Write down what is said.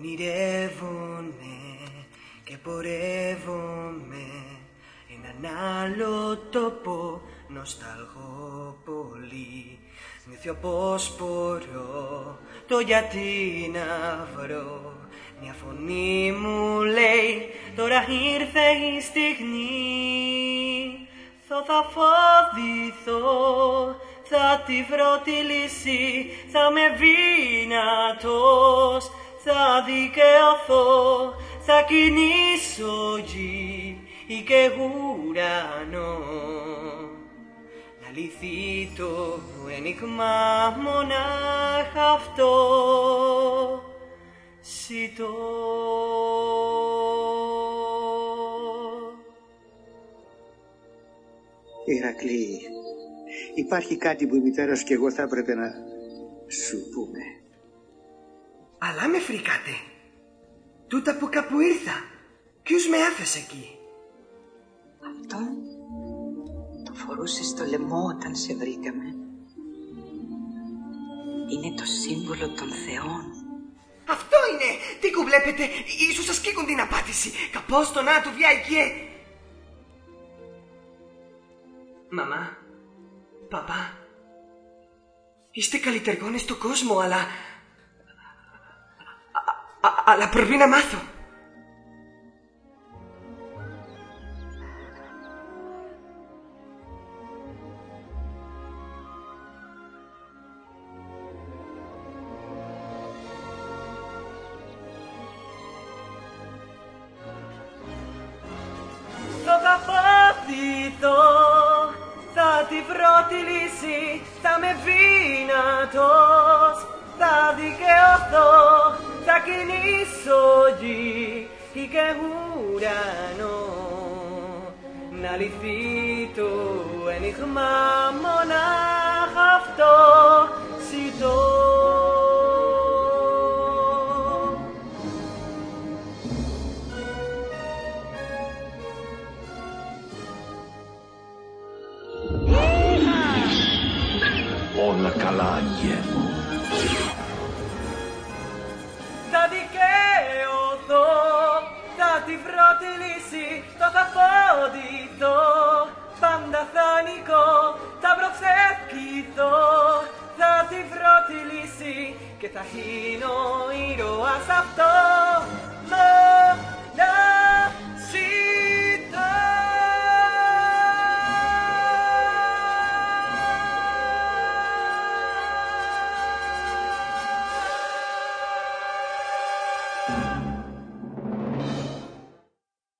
Ονειρεύομαι και πορεύομαι έναν άλλο τόπο, νοσταλγώ πολύ. Νιώθω πως μπορώ το γιατί να βρω. Μια φωνή μου λέει τώρα ήρθε η στιγμή. Θα φοβηθώ, θα τη βρω τη λύση, θα με δυνατός, θα δικαιωθώ, θα κινήσω γη και ουρανό. Να λυθεί το ένιγμα μονάχα αυτό ζητώ. Ηρακλή, υπάρχει κάτι που η μητέρα σου και εγώ θα έπρεπε να σου πούμε. Αλλά με φρικάτε. Τούτα από κάπου ήρθα. Ποιος με άφησε εκεί? Αυτό το φορούσε στο λαιμό όταν σε βρήκαμε. Είναι το σύμβολο των θεών. Αυτό είναι! Τι κουβλέπετε! Ίσως σας κοίκουν την απάτηση. Καπώς το να του βιαϊκέ. Μαμά, παπά, είστε καλλιτεργόνες στον κόσμο, αλλά προβεί να μάθω. Θα πάθηθω, θα τη βρω τη λύση, θα με δυνατός, θα δικαιωθώ, θα κινήσω γη και ουρανό. Να λυθεί το ένιγμα μονάχα αυτό ζητώ. Όλα καλά, Άγιε μου. Θα δικαιωθώ, θα τη βρω τη λύση, το θα φοβηθώ, πάντα θα νικώ, θα προσευχηθώ, θα τη βρω τη λύση και θα γίνω ήρωας αυτό.